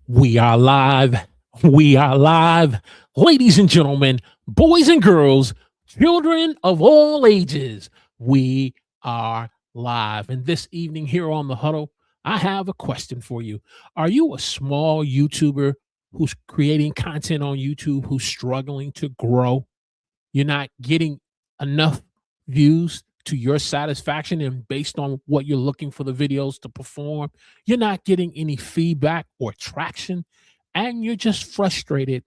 We are live. We are live. Ladies and gentlemen, boys and girls, children of all ages, we are live. And this evening here on The Huddle, I have a question for you. Are you a small YouTuber who's creating content on YouTube who's struggling to grow? You're not getting enough views to your satisfaction and based on what you're looking for the videos to perform, you're not getting any feedback or traction, and you're just frustrated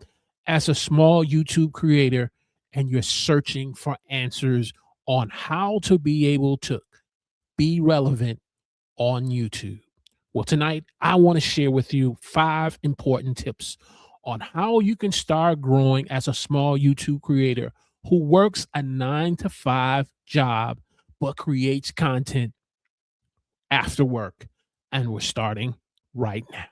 as a small YouTube creator and you're searching for answers on how to be able to be relevant on YouTube. Well, tonight I want to share with you 5 important tips on how you can start growing as a small YouTube creator who works a 9 to 5 job but creates content after work. And we're starting right now.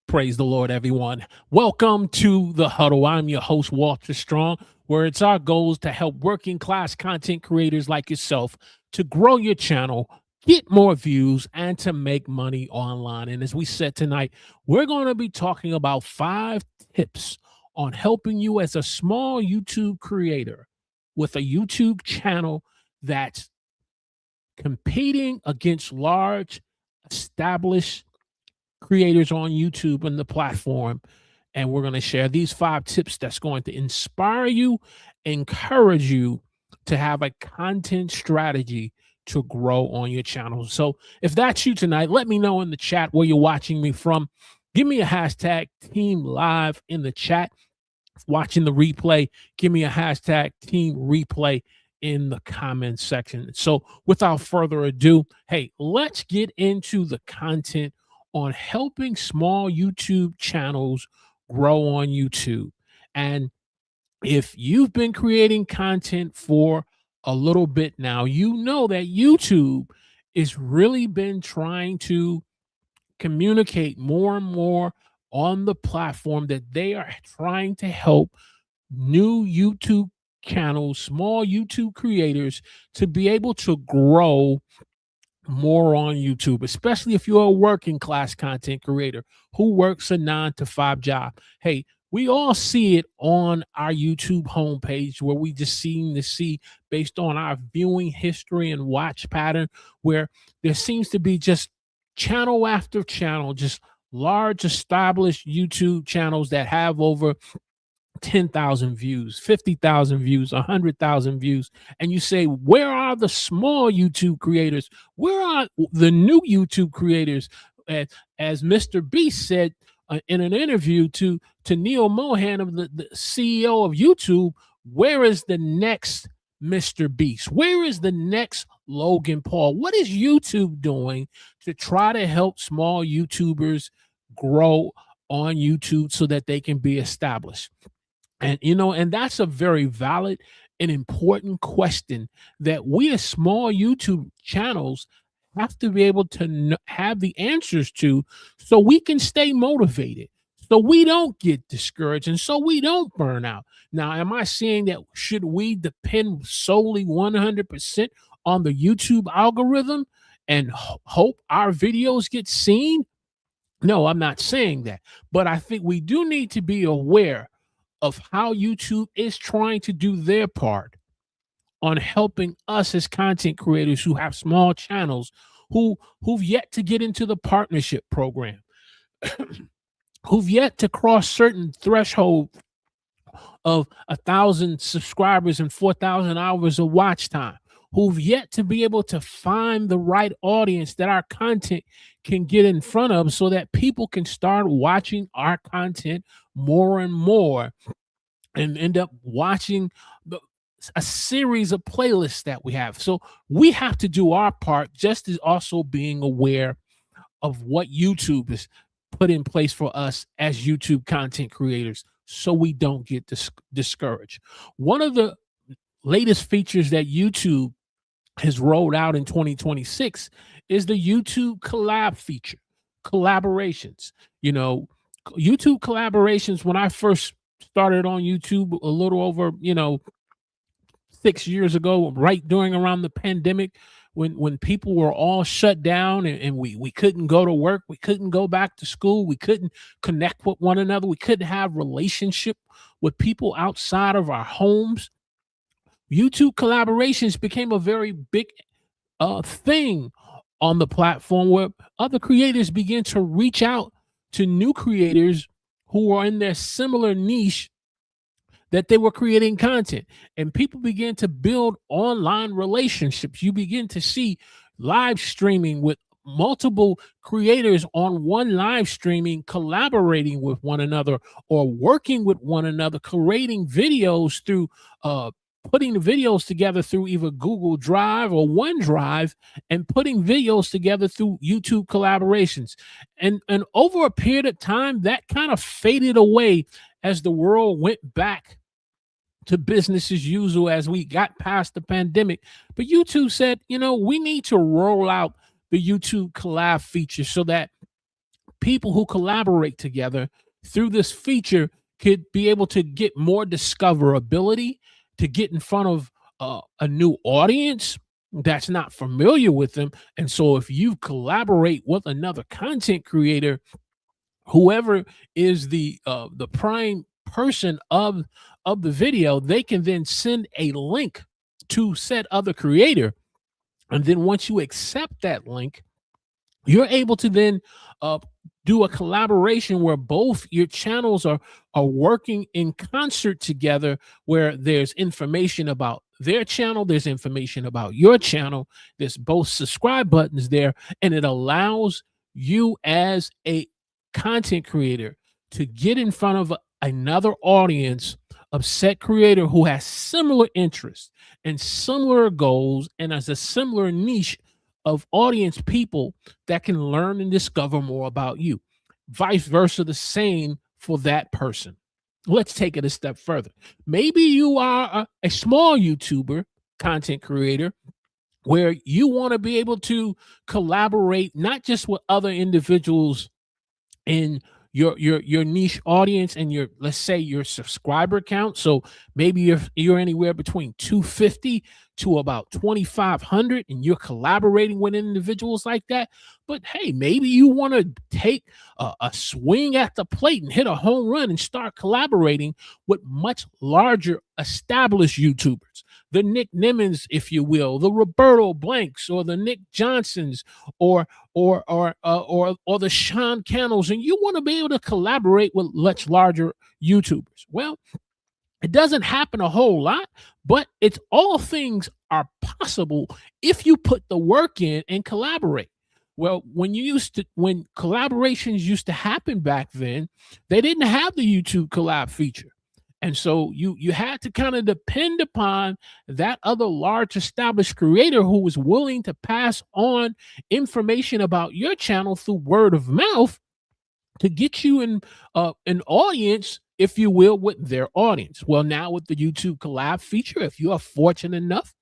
Praise the Lord, everyone. Welcome to The Huddle. I'm your host, Walter Strong, where it's our goals to help working class content creators like yourself to grow your channel, get more views, and to make money online. And as we said tonight, we're going to be talking about 5 tips on helping you as a small YouTube creator with a YouTube channel that's competing against large, established creators on YouTube and the platform. And we're going to share these 5 tips that's going to inspire you, encourage you to have a content strategy to grow on your channel. So if that's you tonight, let me know in the chat where you're watching me from. Give me a hashtag team live in the chat. Watching the replay, give me a hashtag team replay in the comments section. So without further ado, hey, let's get into the content on helping small YouTube channels grow on YouTube. And if you've been creating content for a little bit now, you know that YouTube has really been trying to communicate more and more on the platform that they are trying to help new YouTube channels, small YouTube creators to be able to grow more on YouTube, especially if you're a working class content creator who works a 9 to 5 job. Hey, we all see it on our YouTube homepage where we just seem to see based on our viewing history and watch pattern where there seems to be just channel after channel, just large established YouTube channels that have over 10,000 views, 50,000 views, 100,000 views. And you say, where are the small YouTube creators? Where are the new YouTube creators? As Mr. Beast said in an interview to Neil Mohan of the CEO of YouTube, where is the next Mr. Beast? Where is the next Logan Paul? What is YouTube doing to try to help small YouTubers grow on YouTube so that they can be established? And and that's a very valid and important question that we as small YouTube channels have to be able to have the answers to so we can stay motivated, so we don't get discouraged, and so we don't burn out. Now, am I saying that should we depend solely 100% on the YouTube algorithm and hope our videos get seen? No, I'm not saying that. But I think we do need to be aware of how YouTube is trying to do their part on helping us as content creators who have small channels who've yet to get into the partnership program, who've yet to cross certain threshold of 1,000 subscribers and 4,000 hours of watch time, who've yet to be able to find the right audience that our content can get in front of so that people can start watching our content more and more and end up watching a series of playlists that we have. So we have to do our part, just as also being aware of what YouTube has put in place for us as YouTube content creators so we don't get discouraged. One of the latest features that YouTube has rolled out in 2026 is the YouTube collab feature, collaborations. YouTube collaborations, when I first started on YouTube a little over, 6 years ago, right during around the pandemic, when people were all shut down, and we couldn't go to work, we couldn't go back to school, we couldn't connect with one another, we couldn't have relationship with people outside of our homes. YouTube collaborations became a very big thing on the platform, where other creators begin to reach out to new creators who are in their similar niche that they were creating content, and people begin to build online relationships. You begin to see live streaming with multiple creators on one live streaming, collaborating with one another or working with one another, creating videos through putting the videos together through either Google Drive or OneDrive, and putting videos together through YouTube collaborations. And over a period of time, that kind of faded away as the world went back to business as usual, as we got past the pandemic. But YouTube said, we need to roll out the YouTube collab feature so that people who collaborate together through this feature could be able to get more discoverability, to get in front of a new audience that's not familiar with them. And so if you collaborate with another content creator, whoever is the prime person of the video, they can then send a link to said other creator. And then once you accept that link, you're able to then do a collaboration where both your channels are working in concert together, where there's information about their channel, there's information about your channel, there's both subscribe buttons there, and it allows you as a content creator to get in front of another audience of set creator who has similar interests and similar goals and has a similar niche of audience people that can learn and discover more about you. Vice versa, the same for that person. Let's take it a step further. Maybe you are a small YouTuber content creator where you want to be able to collaborate not just with other individuals in your niche audience and your, let's say, your subscriber count. So maybe you're anywhere between 250 to about 2,500, and you're collaborating with individuals like that. But hey, maybe you want to take a swing at the plate and hit a home run and start collaborating with much larger established YouTubers, the Nick Nimmons, if you will, the Roberto Blanks, or the Nick Johnsons, or the Sean Cannells, and you want to be able to collaborate with much larger YouTubers. Well, it doesn't happen a whole lot, but it's all things are possible if you put the work in and collaborate. Well, when collaborations used to happen back then, they didn't have the YouTube collab feature. And so you had to kind of depend upon that other large established creator who was willing to pass on information about your channel through word of mouth to get you in an audience, if you will, with their audience. Well, now with the YouTube collab feature, if you are fortunate enough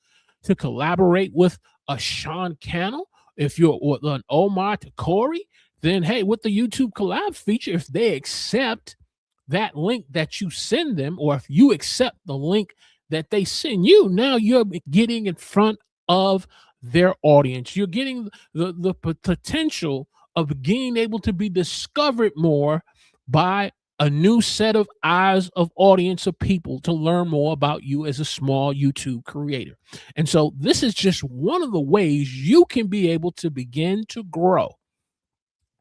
to collaborate with a Sean Cannell, if you're an Omar to Corey, then hey, with the YouTube collab feature, if they accept that link that you send them, or if you accept the link that they send you, now you're getting in front of their audience. You're getting the potential of being able to be discovered more by a new set of eyes of audience of people to learn more about you as a small YouTube creator. And so this is just one of the ways you can be able to begin to grow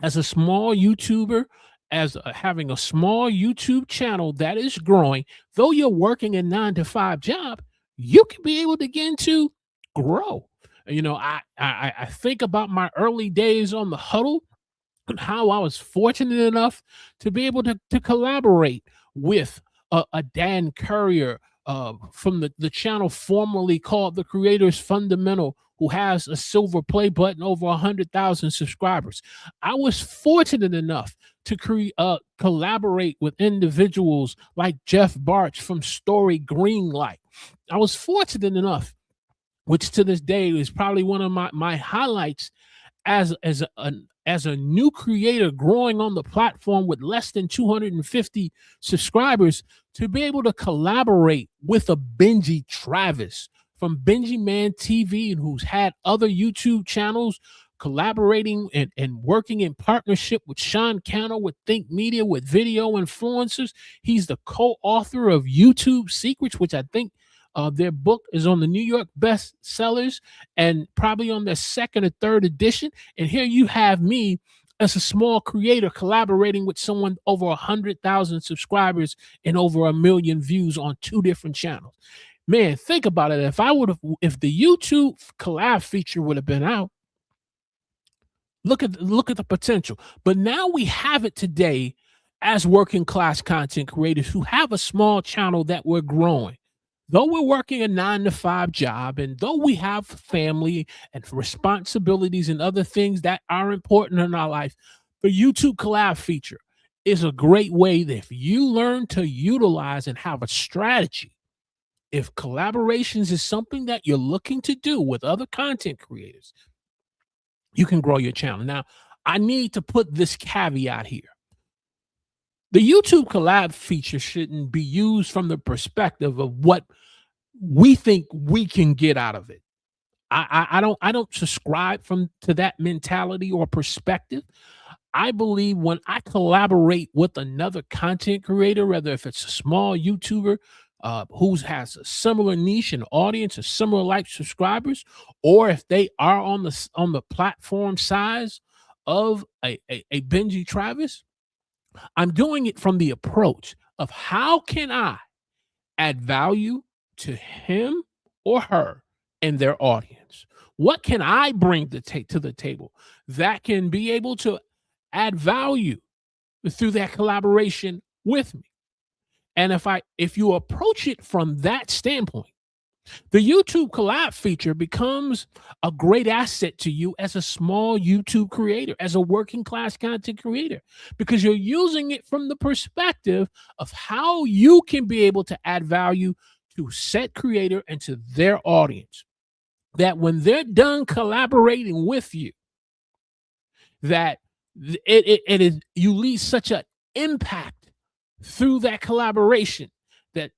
as a small YouTuber, as having a small YouTube channel that is growing. Though you're working a 9-to-5 job, you can be able to begin to grow. I think about my early days on the Huddle and how I was fortunate enough to be able to collaborate with a Dan Courier from the channel formerly called The Creators Fundamental, who has a silver play button, over 100,000 subscribers. I was fortunate enough to collaborate with individuals like Jeff Barch from Story Greenlight. I was fortunate enough, which to this day is probably one of my highlights as a new creator growing on the platform with less than 250 subscribers, to be able to collaborate with a Benji Travis from Benji Man TV, and who's had other YouTube channels collaborating and working in partnership with Sean Cannell, with Think Media, with video influencers. He's the co-author of YouTube Secrets, which I think their book is on the New York bestsellers and probably on their second or third edition. And here you have me as a small creator collaborating with someone over 100,000 subscribers and over 1 million views on 2 different channels. Man, think about it. If the YouTube collab feature would have been out, look at the potential. But now we have it today as working class content creators who have a small channel that we're growing. Though we're working a 9-to-5 job, and though we have family and responsibilities and other things that are important in our life, the YouTube collab feature is a great way that if you learn to utilize and have a strategy, if collaborations is something that you're looking to do with other content creators, you can grow your channel. Now, I need to put this caveat here. The YouTube collab feature shouldn't be used from the perspective of what we think we can get out of it. I don't subscribe to that mentality or perspective. I believe when I collaborate with another content creator, whether if it's a small YouTuber who has a similar niche and audience or similar like subscribers, or if they are on the platform size of a Benji Travis, I'm doing it from the approach of how can I add value to him or her and their audience? What can I bring to the table that can be able to add value through that collaboration with me? And if you approach it from that standpoint, the YouTube collab feature becomes a great asset to you as a small YouTube creator, as a working class content creator, because you're using it from the perspective of how you can be able to add value to said creator and to their audience. That when they're done collaborating with you, that it is, you leave such an impact through that collaboration that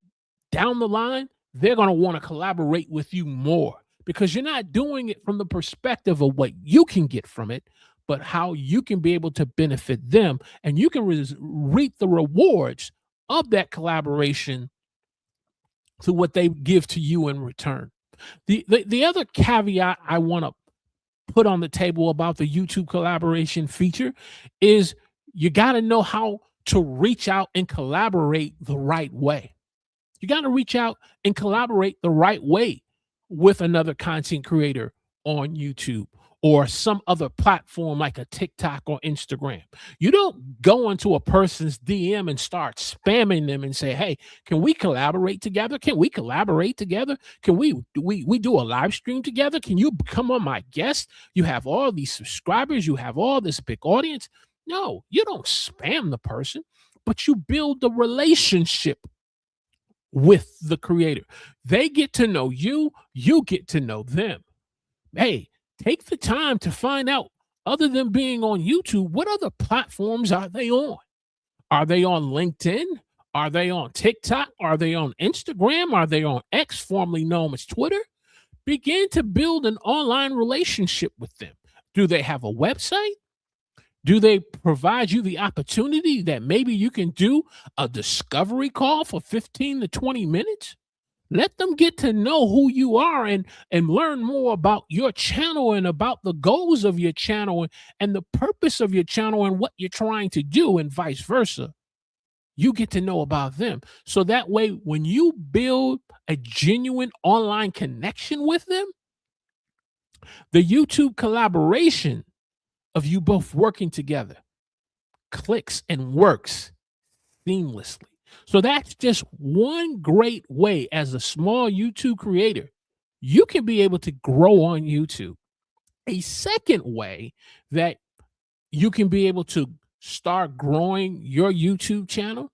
down the line, they're going to want to collaborate with you more, because you're not doing it from the perspective of what you can get from it, but how you can be able to benefit them, and you can reap the rewards of that collaboration through what they give to you in return. The other caveat I want to put on the table about the YouTube collaboration feature is you got to know how to reach out and collaborate the right way. You got to reach out and collaborate the right way with another content creator on YouTube or some other platform like a TikTok or Instagram. You don't go into a person's DM and start spamming them and say, hey, can we collaborate together? Can we collaborate together? Can we do a live stream together? Can you become on my guest? You have all these subscribers. You have all this big audience. No, you don't spam the person, but you build the relationship with the creator. They get to know you, you get to know them. Hey, take the time to find out, other than being on YouTube, what other platforms are they on? Are they on LinkedIn? Are they on TikTok? Are they on Instagram? Are they on X, formerly known as Twitter? Begin to build an online relationship with them. Do they have a website? Do they provide you the opportunity that maybe you can do a discovery call for 15 to 20 minutes? Let them get to know who you are and learn more about your channel and about the goals of your channel and the purpose of your channel and what you're trying to do, and vice versa. You get to know about them. So that way, when you build a genuine online connection with them, the YouTube collaboration of you both working together clicks and works seamlessly. So that's just one great way as a small YouTube creator, you can be able to grow on YouTube. A second way that you can be able to start growing your YouTube channel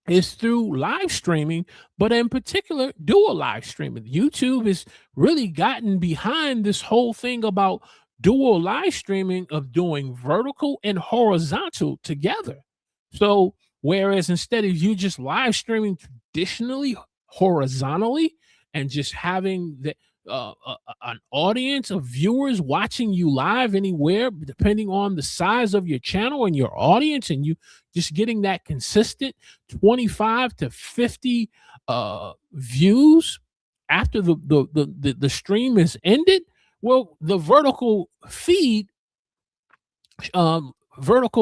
is through live streaming, but in particular, dual live streaming. YouTube has really gotten behind this whole thing about dual live streaming of doing vertical and horizontal together. So whereas instead of you just live streaming traditionally horizontally and just having an audience of viewers watching you live anywhere, depending on the size of your channel and your audience, and you just getting that consistent 25 to 50 views after the stream is ended. Well, the vertical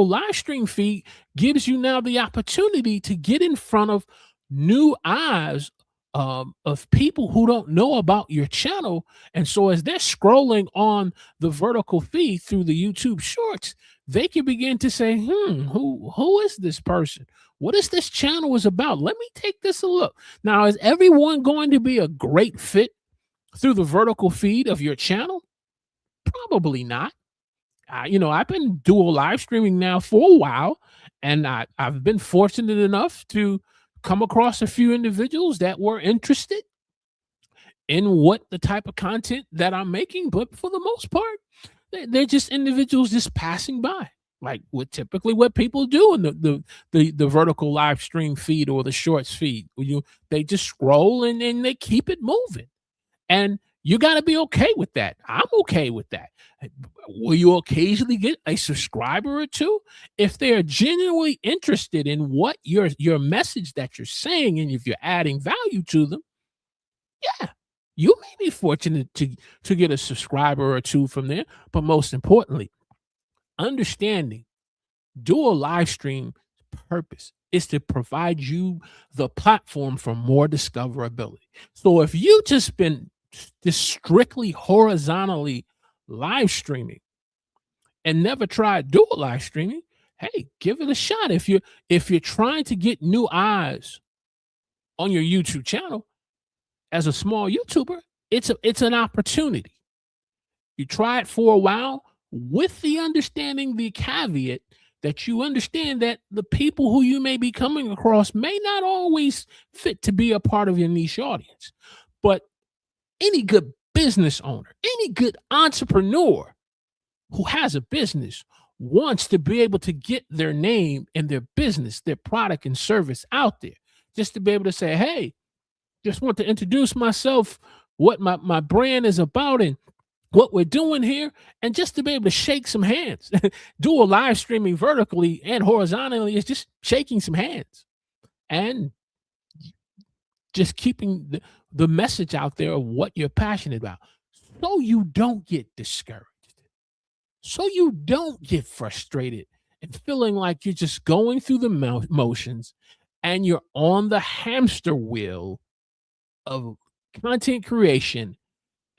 live stream feed gives you now the opportunity to get in front of new eyes of people who don't know about your channel. And so as they're scrolling on the vertical feed through the YouTube shorts, they can begin to say, who is this person? What is this channel is about? Let me take this a look. Now, is everyone going to be a great fit through the vertical feed of your channel? Probably not. I've been dual live streaming now for a while, and I've been fortunate enough to come across a few individuals that were interested in what the type of content that I'm making. But for the most part, they're just individuals just passing by, like what people do in the vertical live stream feed or the shorts feed. They just scroll and they keep it moving. And you got to be okay with that. I'm okay with that. Will you occasionally get a subscriber or two if they are genuinely interested in what your message that you're saying, and if you're adding value to them? Yeah, you may be fortunate to get a subscriber or two from there. But most importantly, understanding dual live stream purpose is to provide you the platform for more discoverability. So if you just been strictly horizontally live streaming and never tried dual live streaming, hey, give it a shot. If you're trying to get new eyes on your YouTube channel as a small YouTuber, it's an opportunity. You try it for a while with the understanding, the caveat that you understand that the people who you may be coming across may not always fit to be a part of your niche audience. But any good business owner, any good entrepreneur who has a business wants to be able to get their name and their business, their product and service out there, just to be able to say, hey, just want to introduce myself, what my brand is about, and what we're doing here, and just to be able to shake some hands. Dual live streaming vertically and horizontally is just shaking some hands and just keeping the message out there of what you're passionate about, so you don't get discouraged, so you don't get frustrated and feeling like you're just going through the motions and you're on the hamster wheel of content creation,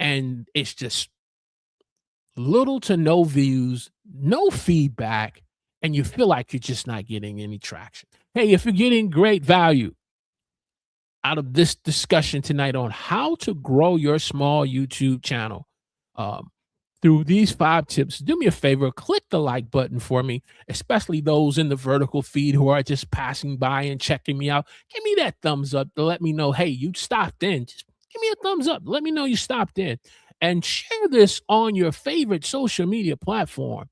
and it's just little to no views, no feedback, and you feel like you're just not getting any traction. Hey, if you're getting great value out of this discussion tonight on how to grow your small YouTube channel through these 5 tips, do me a favor, click the like button for me, especially those in the vertical feed who are just passing by and checking me out. Give me that thumbs up to let me know, hey, you stopped in. Just give me a thumbs up. Let me know you stopped in. And share this on your favorite social media platform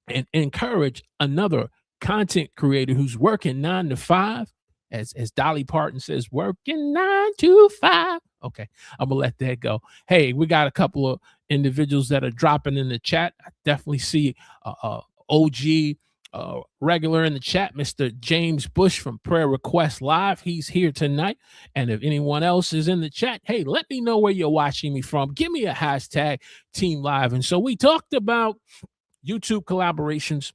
and encourage another content creator who's working 9 to 5. As Dolly Parton says, working 9 to 5. Okay, I'm gonna let that go. Hey, we got a couple of individuals that are dropping in the chat. I definitely see OG regular in the chat, Mr. James Bush from Prayer Request Live. He's here tonight. And if anyone else is in the chat, hey, let me know where you're watching me from. Give me a hashtag Team Live. And so we talked about YouTube collaborations.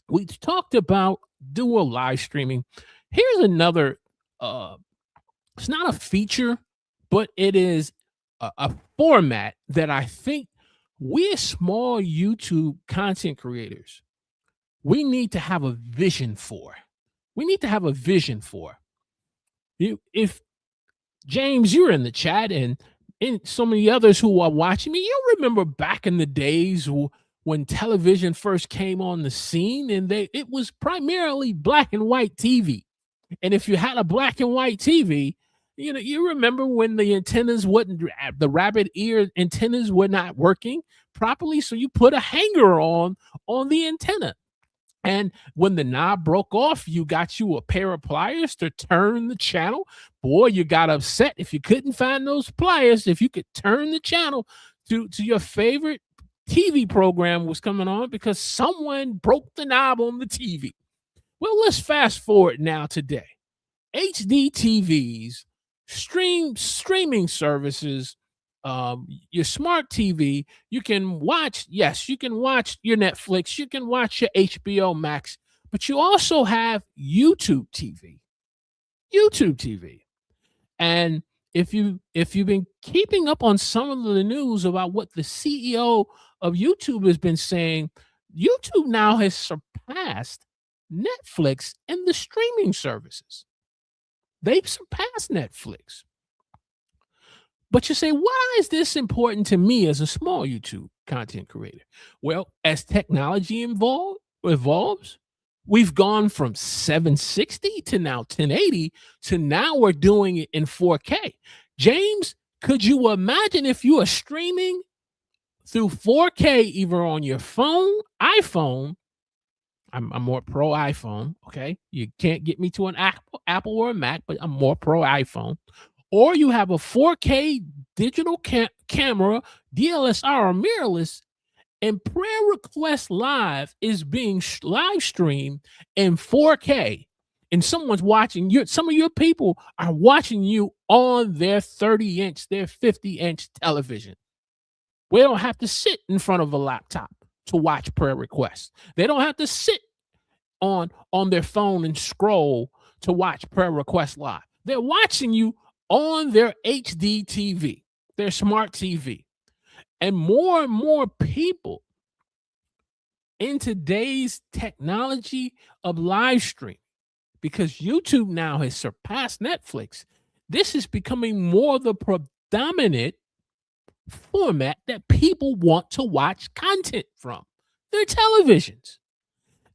We talked about dual live streaming. Here's another, it's not a feature, but it is a format that I think we as small YouTube content creators, we need to have a vision for. We need to have a vision for. If James, you're in the chat, and so many others who are watching me, you'll remember back in the days when television first came on the scene, and it was primarily black and white TV. And if you had a black and white TV, you remember when the antennas the rabbit ear antennas were not working properly, so you put a hanger on the antenna. And when the knob broke off, you got you a pair of pliers to turn the channel. Boy, you got upset if you couldn't find those pliers. If you could turn the channel to your favorite TV program was coming on because someone broke the knob on the TV. Well, let's fast forward now today. HD TVs, streaming services, your smart TV, you can watch, yes, you can watch your Netflix, you can watch your HBO Max, but you also have YouTube TV. YouTube TV. And if you've been keeping up on some of the news about what the CEO of YouTube has been saying, YouTube now has surpassed Netflix in the streaming services. They've surpassed Netflix. But you say, why is this important to me as a small YouTube content creator? Well, as technology evolves, we've gone from 760 to now 1080 to now we're doing it in 4K. James, could you imagine if you are streaming through 4K either on your phone, iPhone? I'm more pro iPhone. Okay. You can't get me to an Apple or a Mac, but I'm more pro iPhone. Or you have a 4K digital camera, DSLR or mirrorless, and Prayer Request Live is being live streamed in 4K. And someone's watching you. Some of your people are watching you on their 30-inch, their 50-inch television. We don't have to sit in front of a laptop to watch prayer requests. They don't have to sit on their phone and scroll to watch prayer requests live. They're watching you on their HD TV, their smart TV. And more people in today's technology of live stream, because YouTube now has surpassed Netflix, this is becoming more the predominant format that people want to watch content from their televisions.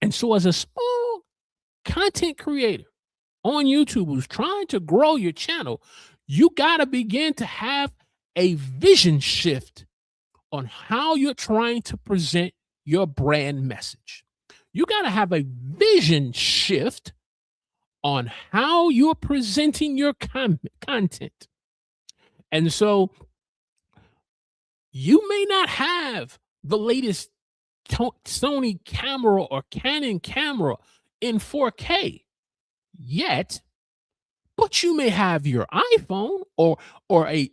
And so as a small content creator on YouTube who's trying to grow your channel, you got to begin to have a vision shift on how you're trying to present your brand message. You got to have a vision shift on how you're presenting your content. And so you may not have the latest Sony camera or Canon camera in 4K yet, but you may have your iPhone or a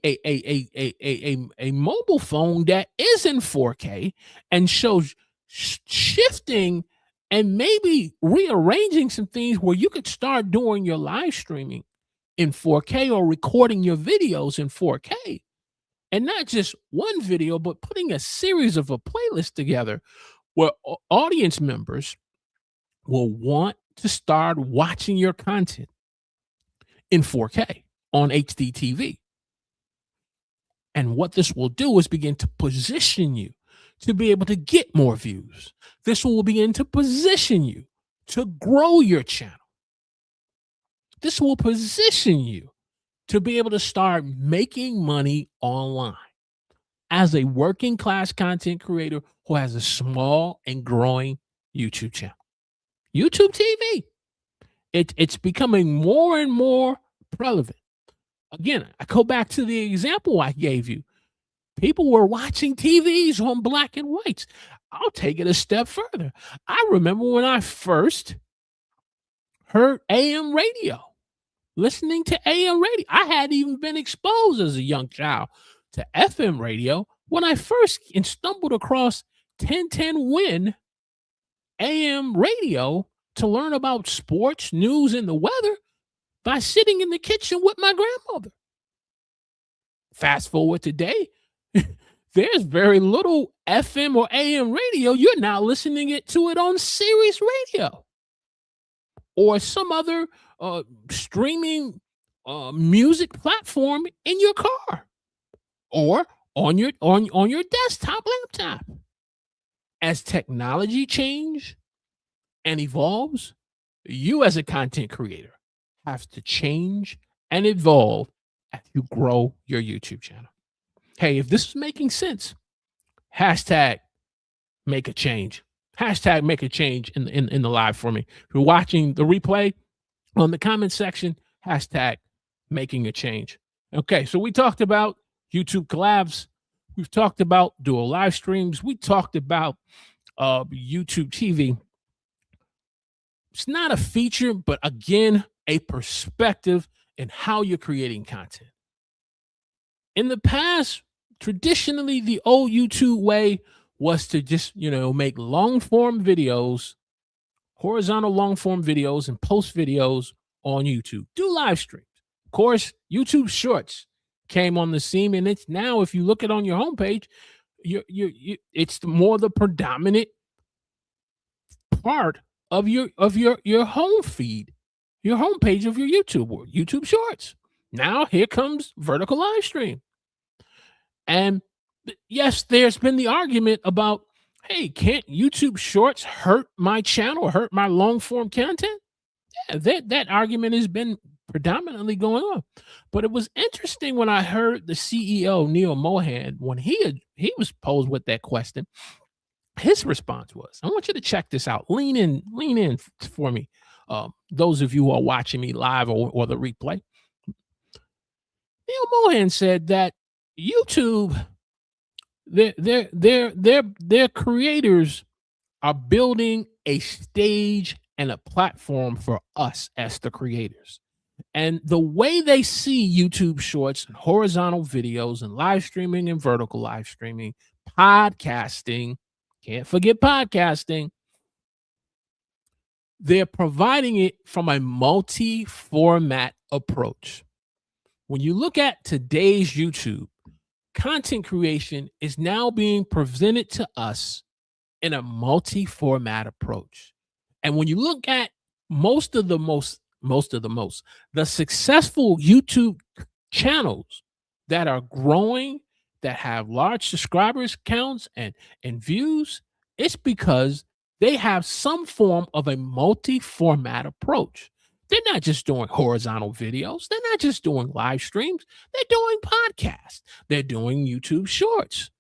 mobile phone that is in 4K and shows shifting and maybe rearranging some things where you could start doing your live streaming in 4K or recording your videos in 4K. And not just one video, but putting a series of a playlist together where audience members will want to start watching your content in 4K on HD TV. And what this will do is begin to position you to be able to get more views. This will begin to position you to grow your channel. This will position you to be able to start making money online as a working class content creator who has a small and growing YouTube channel. YouTube TV. It's becoming more and more relevant. Again, I go back to the example I gave you. People were watching TVs on black and whites. I'll take it a step further. I remember when I first heard AM radio, listening to AM radio. I hadn't even been exposed as a young child to FM radio when I first stumbled across 1010 Win AM radio to learn about sports, news, and the weather by sitting in the kitchen with my grandmother. Fast forward today, there's very little FM or AM radio. You're now listening to it on Sirius Radio or some other streaming music platform in your car or on your desktop laptop. As technology changes and evolves, you as a content creator have to change and evolve as you grow your YouTube channel. Hey, if this is making sense, hashtag make a change. Hashtag make a change in the live for me. If you're watching the replay, on the comment section, hashtag making a change. Okay, so we talked about YouTube collabs. We've talked about dual live streams. We talked about YouTube TV. It's not a feature, but again, a perspective in how you're creating content. In the past, traditionally, the old YouTube way was to just, make long form videos, horizontal long form videos, and post videos on YouTube. Do live streams. Of course, YouTube Shorts came on the scene, and it's now, if you look at on your homepage, it's more the predominant part of your home feed, your homepage of your YouTube or YouTube Shorts. Now here comes vertical live stream. And yes, there's been the argument about, hey, can't YouTube Shorts hurt my channel, hurt my long form content? Yeah, that argument has been predominantly going on. But it was interesting when I heard the CEO, Neil Mohan, when he was posed with that question. His response was, I want you to check this out. Lean in for me. Those of you who are watching me live or the replay. Neil Mohan said that YouTube, their creators are building a stage and a platform for us as the creators. And the way they see YouTube Shorts and horizontal videos and live streaming and vertical live streaming, podcasting, can't forget podcasting, they're providing it from a multi-format approach. When you look at today's YouTube, content creation is now being presented to us in a multi-format approach. And when you look at the successful YouTube channels that are growing, that have large subscribers counts and views, it's because they have some form of a multi-format approach. They're not just doing horizontal videos. They're not just doing live streams. They're doing podcasts. They're doing YouTube Shorts.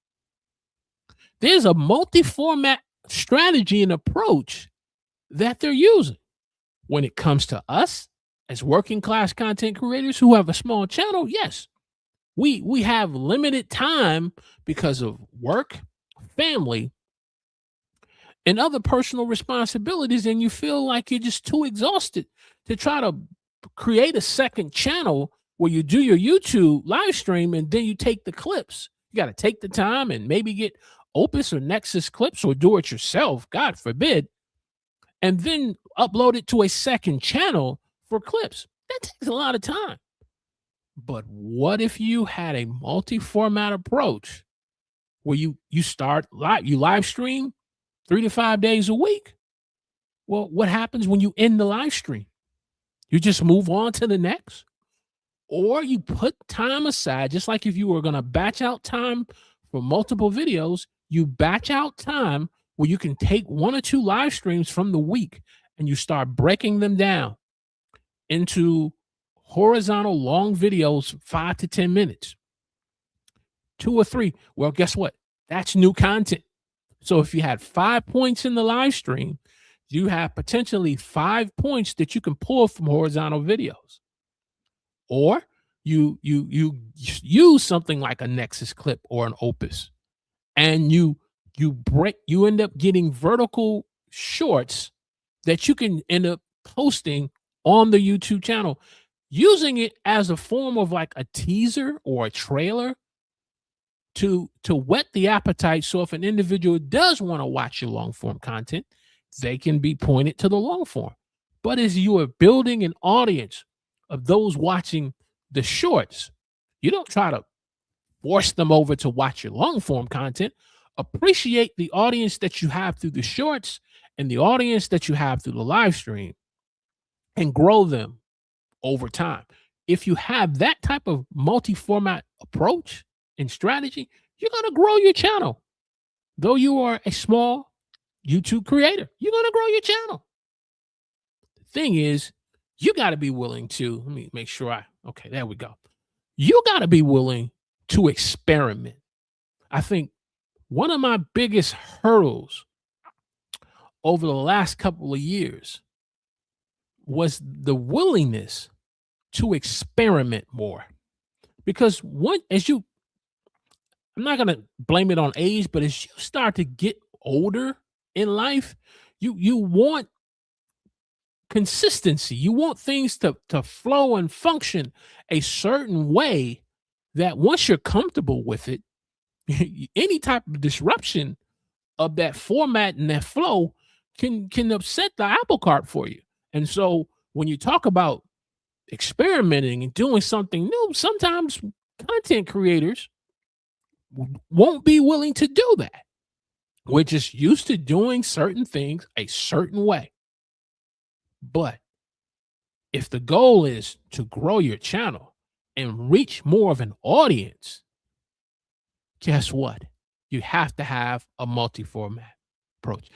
There's a multi-format strategy and approach that they're using. When it comes to us as working class content creators who have a small channel, yes, we have limited time because of work, family, and other personal responsibilities, and you feel like you're just too exhausted to try to create a second channel where you do your YouTube live stream and then you take the clips. You got to take the time and maybe get Opus or Nexus clips or do it yourself, God forbid, and then upload it to a second channel for clips. That takes a lot of time. But what if you had a multi-format approach where you live stream 3 to 5 days a week? Well, what happens when you end the live stream? You just move on to the next? Or you put time aside, just like if you were going to batch out time for multiple videos, you batch out time where you can take 1 or 2 live streams from the week and you start breaking them down into horizontal long videos, 5 to 10 minutes, 2 or 3. Well, guess what? That's new content. So if you had 5 points in the live stream, you have potentially 5 points that you can pull from horizontal videos. Or you use something like a Nexus clip or an Opus, and you end up getting vertical shorts that you can end up posting on the YouTube channel, using it as a form of like a teaser or a trailer to whet the appetite. So if an individual does want to watch your long form content, they can be pointed to the long form. But as you are building an audience of those watching the shorts, you don't try to force them over to watch your long form content. Appreciate the audience that you have through the shorts and the audience that you have through the live stream and grow them over time. If you have that type of multi-format approach and strategy, you're going to grow your channel. Though you are a small YouTube creator, you're going to grow your channel. The thing is, you got to be willing to, let me make sure okay, there we go. You got to be willing to experiment. I think one of my biggest hurdles over the last couple of years was the willingness to experiment more. Because what as you I'm not gonna blame it on age, but as you start to get older in life, you want consistency. You want things to flow and function a certain way that once you're comfortable with it, any type of disruption of that format and that flow can upset the apple cart for you. And so when you talk about experimenting and doing something new, sometimes content creators won't be willing to do that. We're just used to doing certain things a certain way. But if the goal is to grow your channel and reach more of an audience, guess what? You have to have a multi-format approach.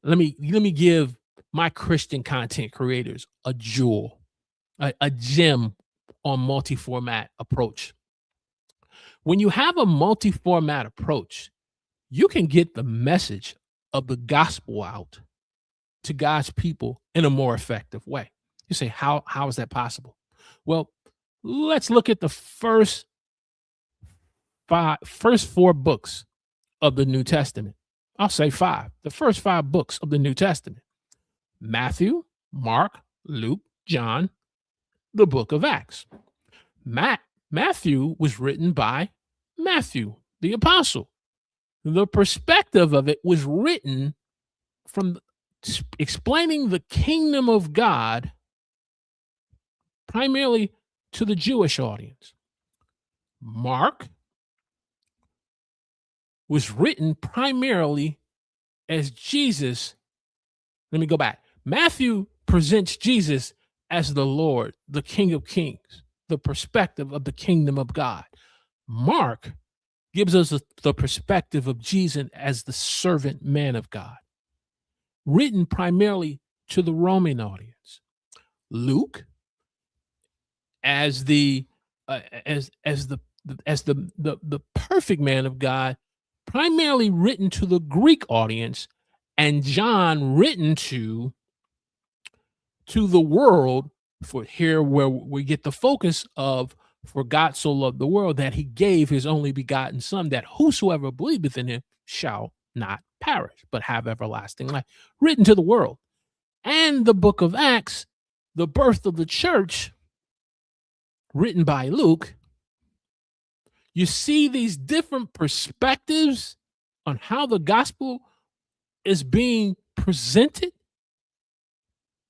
Let me give my Christian content creators a jewel, a gem on multi-format approach. When you have a multi-format approach, you can get the message of the gospel out to God's people in a more effective way. You say, how is that possible? Well, let's look at the first four books of the New Testament. I'll say five. The first five books of the New Testament: Matthew, Mark, Luke, John, the book of Acts. Matthew was written by Matthew, the apostle. The perspective of it was written from explaining the kingdom of God primarily to the Jewish audience. Mark was written primarily as Jesus. Let me go back. Matthew presents Jesus as the Lord, the King of Kings, the perspective of the kingdom of God. Mark gives us the perspective of Jesus as the servant man of God, written primarily to the Roman audience. Luke as the perfect man of God, primarily written to the Greek audience, and John written to the world, for here where we get the focus of, for God so loved the world that he gave his only begotten son, that whosoever believeth in him shall not perish, but have everlasting life, written to the world. And the book of Acts, the birth of the church, written by Luke. You see these different perspectives on how the gospel is being presented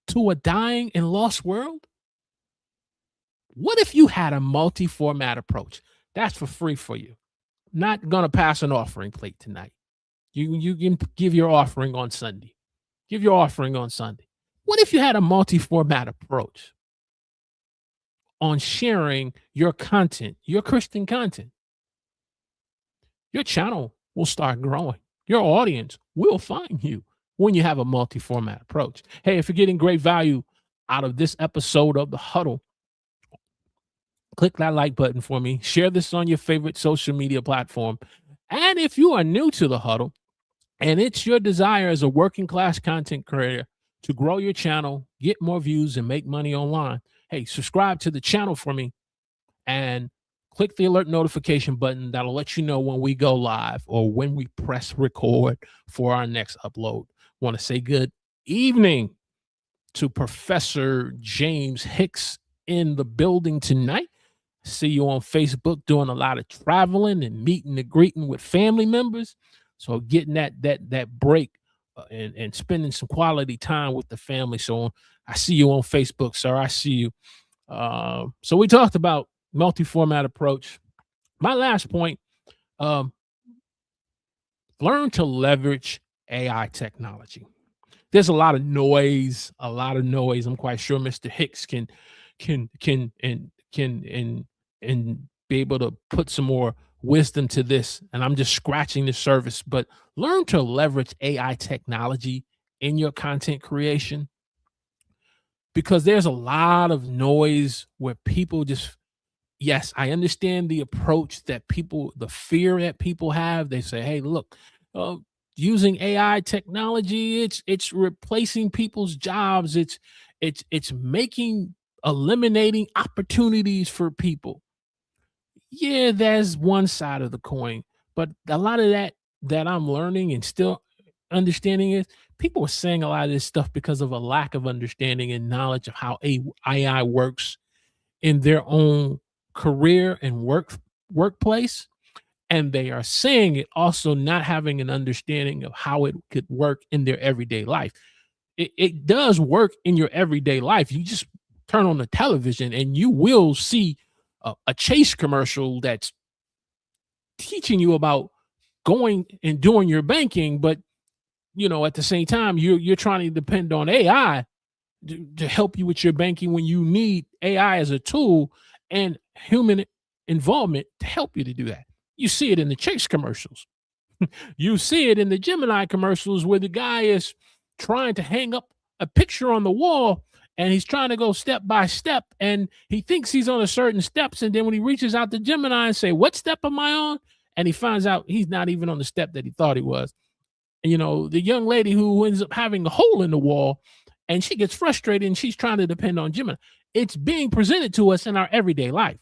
to a dying and lost world. What if you had a multi-format approach? That's for free for you. Not going to pass an offering plate tonight. You can give your offering on Sunday. Give your offering on Sunday. What if you had a multi-format approach on sharing your content, your Christian content? Your channel will start growing. Your audience will find you when you have a multi-format approach. Hey, if you're getting great value out of this episode of The Huddle, click that like button for me. Share this on your favorite social media platform. And if you are new to The Huddle and it's your desire as a working class content creator to grow your channel, get more views, and make money online, hey, subscribe to the channel for me and click the alert notification button. That'll let you know when we go live or when we press record for our next upload. Want to say good evening to Professor James Hicks in the building tonight. See you on Facebook doing a lot of traveling and meeting and greeting with family members. So getting that break and spending some quality time with the family. So I see you on Facebook, sir. I see you. So we talked about multi-format approach. My last point, learn to leverage AI technology. There's a lot of noise. I'm quite sure Mr. Hicks can be able to put some more wisdom to this. And I'm just scratching the surface, but learn to leverage AI technology in your content creation, because there's a lot of noise where people just, yes, I understand the approach that the fear that people have. They say, hey, look, using AI technology. It's replacing people's jobs. It's making eliminating opportunities for people. Yeah, there's one side of the coin, but a lot of that I'm learning and still understanding is people are saying a lot of this stuff because of a lack of understanding and knowledge of how AI works in their own career and workplace, and they are saying it also not having an understanding of how it could work in their everyday life. It does work in your everyday life. You just turn on the television and you will see a Chase commercial that's teaching you about going and doing your banking, but at the same time, you're trying to depend on AI to help you with your banking when you need AI as a tool and human involvement to help you to do that. You see it in the Chase commercials. You see it in the Gemini commercials where the guy is trying to hang up a picture on the wall and he's trying to go step by step and he thinks he's on a certain steps, and then when he reaches out to Gemini and say, "What step am I on?" and he finds out he's not even on the step that he thought he was. And, the young lady who ends up having a hole in the wall and she gets frustrated and she's trying to depend on Gemini. It's being presented to us in our everyday life.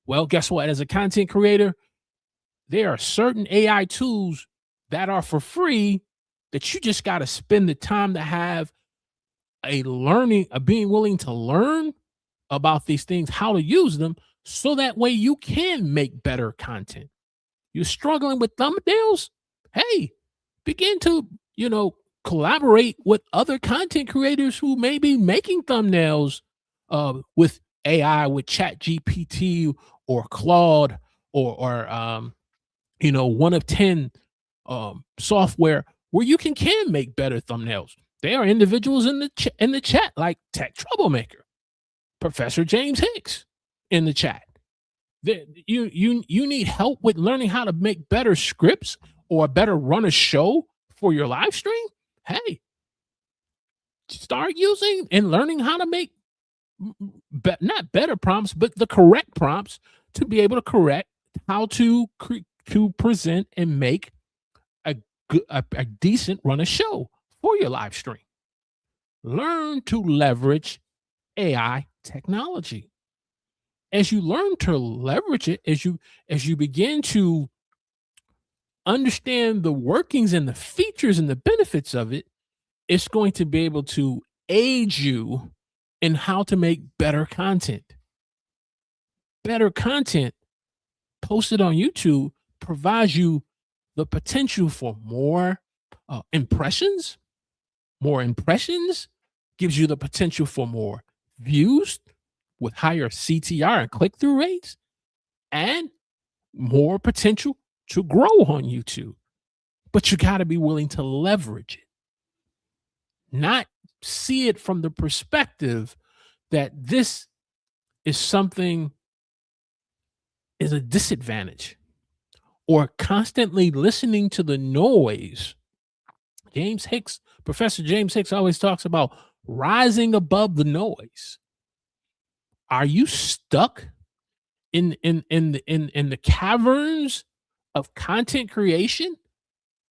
Well, guess what? As a content creator, there are certain AI tools that are for free that you just got to spend the time to have being willing to learn about these things, how to use them, so that way you can make better content. You're struggling with thumbnails? Hey, begin to, collaborate with other content creators who may be making thumbnails with AI, with Chat GPT or Claude or one of 10 software where you can make better thumbnails. There are individuals in the chat like Tech Troublemaker, Professor James Hicks in the chat. You need help with learning how to make better scripts or better run a show for your live stream. Hey, start using and learning how to make not better prompts, but the correct prompts to be able to correct how to present and make a decent run a show for your live stream. Learn to leverage AI technology. As you learn to leverage it, as you begin to understand the workings and the features and the benefits of it, it's going to be able to aid you in how to make better content. Better content posted on YouTube provides you the potential for more impressions. More impressions gives you the potential for more views with higher CTR and click-through rates, and more potential to grow on YouTube. But you got to be willing to leverage it, not see it from the perspective that this is something is a disadvantage, or constantly listening to the noise. Professor James Hicks always talks about rising above the noise. Are you stuck in the caverns of content creation,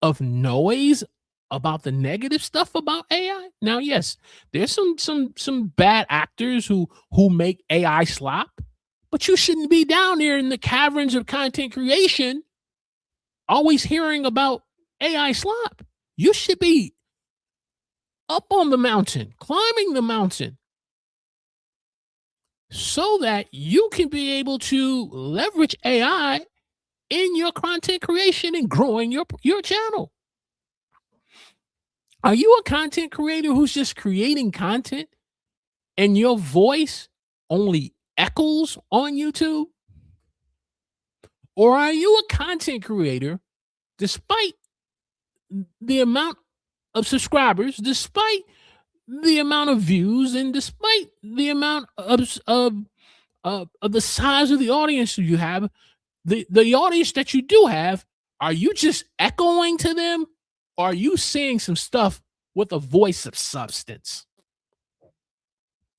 of noise about the negative stuff about AI? Now, yes, there's some bad actors who make AI slop, but you shouldn't be down there in the caverns of content creation always hearing about AI slop. You should be up on the mountain, climbing the mountain, so that you can be able to leverage AI in your content creation and growing your channel. Are you a content creator who's just creating content and your voice only echoes on YouTube? Or are you a content creator, despite the amount of subscribers, despite the amount of views, and despite the amount of the size of the audience you have, the audience that you do have, are you just echoing to them? Or are you saying some stuff with a voice of substance?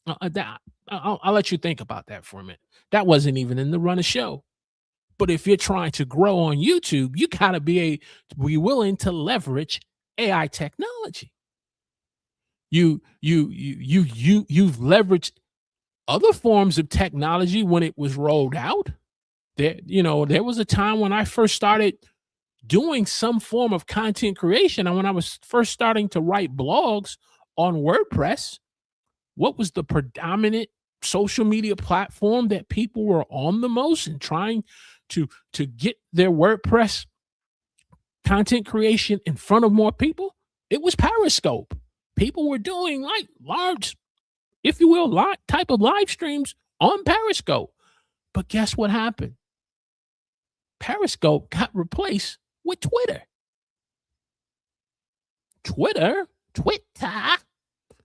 I'll let you think about that for a minute. That wasn't even in the run of show. But if you're trying to grow on YouTube, you got to be willing to leverage AI technology. You've leveraged other forms of technology when it was rolled out. There was a time when I first started doing some form of content creation, and when I was first starting to write blogs on WordPress, what was the predominant social media platform that people were on the most and trying to get their WordPress content creation in front of more people? It was Periscope. People were doing like large, if you will, type of live streams on Periscope. But guess what happened? Periscope got replaced with Twitter. Twitter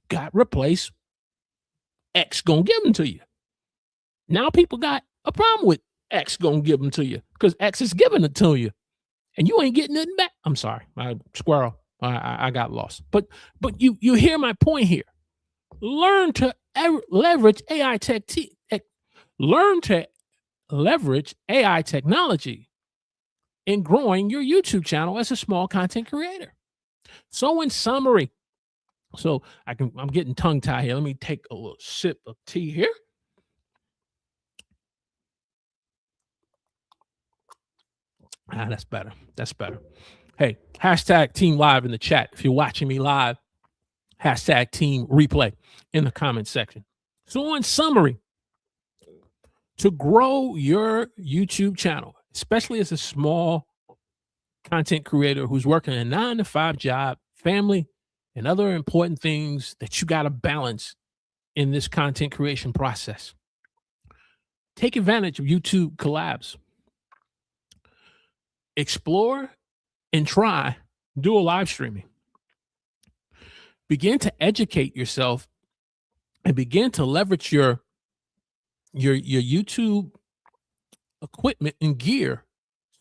got replaced. X gonna give them to you. Now people got a problem with X gonna give them to you because X is giving it to you, and you ain't getting nothing back. I'm sorry, squirrel. I got lost. But you hear my point here. Learn to leverage AI learn to leverage AI technology in growing your YouTube channel as a small content creator. So in summary, I'm getting tongue tied here. Let me take a little sip of tea here. That's better. That's better. Hey, hashtag team live in the chat. If you're watching me live, hashtag team replay in the comment section. So in summary, to grow your YouTube channel, especially as a small content creator who's working a 9-to-5 job, family, and other important things that you got to balance in this content creation process, take advantage of YouTube Collabs. Explore and try dual live streaming. Begin to educate yourself and begin to leverage your YouTube equipment and gear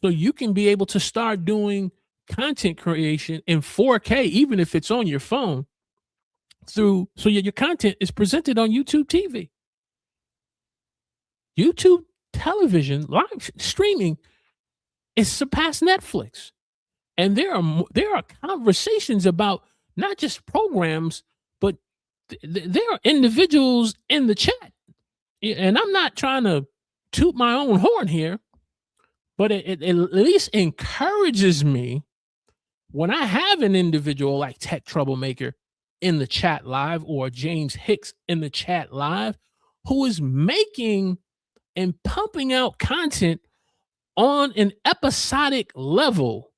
so you can be able to start doing content creation in 4K, even if it's on your phone, so your content is presented on YouTube TV. YouTube television live streaming is surpassed Netflix. And there are conversations about not just programs, but there are individuals in the chat. And I'm not trying to toot my own horn here, but it at least encourages me when I have an individual like Tech Troublemaker in the chat live or James Hicks in the chat live who is making and pumping out content on an episodic level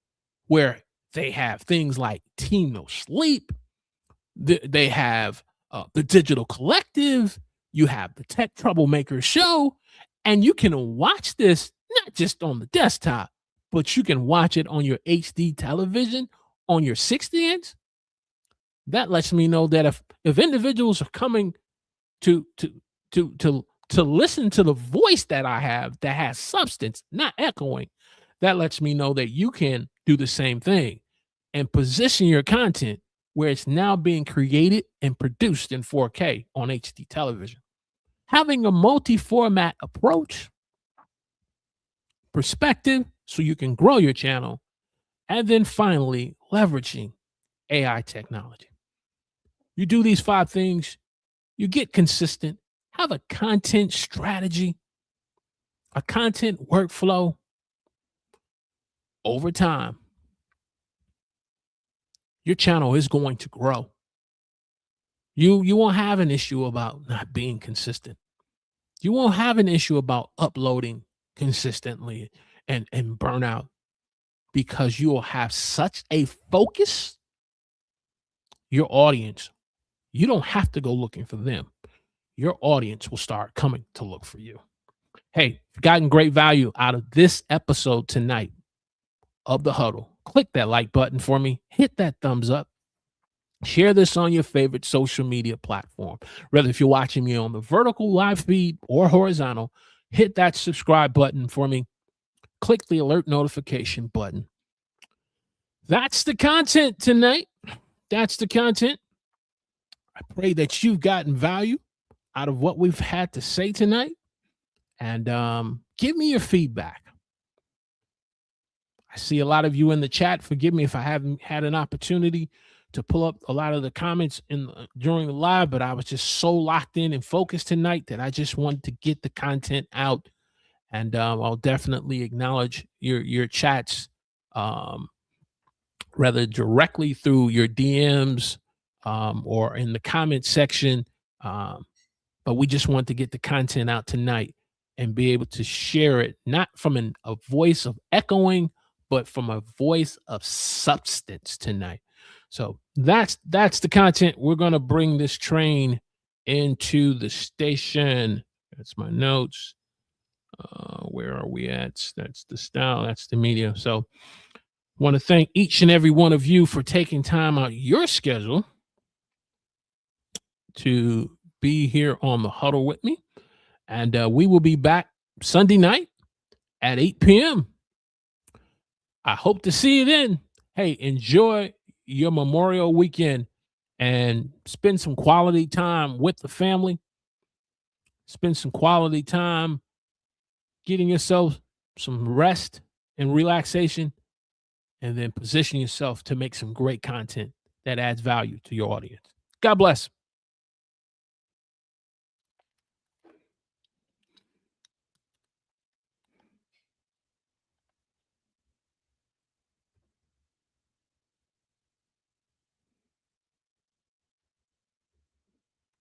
where they have things like Team No Sleep, they have the Digital Collective, you have the Tech Troublemaker Show, and you can watch this not just on the desktop, but you can watch it on your HD television, on your 60-inch. That lets me know that if individuals are coming to listen to the voice that I have that has substance, not echoing, that lets me know that you can do the same thing and position your content where it's now being created and produced in 4K on HD television. Having a multi-format approach, perspective, so you can grow your channel, and then finally leveraging AI technology. You do these 5 things, you get consistent, have a content strategy, a content workflow. Over time, your channel is going to grow. You won't have an issue about not being consistent. You won't have an issue about uploading consistently and burnout because you will have such a focus. Your audience, you don't have to go looking for them. Your audience will start coming to look for you. Hey, you've gotten great value out of this episode tonight of The Huddle. Click that like button for me. Hit that thumbs up. Share this on your favorite social media platform. Whether if you're watching me on the vertical live feed or horizontal, hit that subscribe button for me. Click the alert notification button. That's the content tonight. That's the content. I pray that you've gotten value out of what we've had to say tonight. And give me your feedback. I see a lot of you in the chat. Forgive me if I haven't had an opportunity to pull up a lot of the comments during the live, but I was just so locked in and focused tonight that I just wanted to get the content out. And I'll definitely acknowledge your chats, rather directly through your DMs, or in the comment section. But we just want to get the content out tonight and be able to share it, not from a voice of echoing, but from a voice of substance tonight. So that's the content. We're going to bring this train into the station. That's my notes. Where are we at? That's the style. That's the media. So want to thank each and every one of you for taking time out your schedule to be here on the huddle with me. And we will be back Sunday night at 8 p.m. I hope to see you then. Hey, enjoy your Memorial weekend and spend some quality time with the family. Spend some quality time getting yourself some rest and relaxation, and then position yourself to make some great content that adds value to your audience. God bless.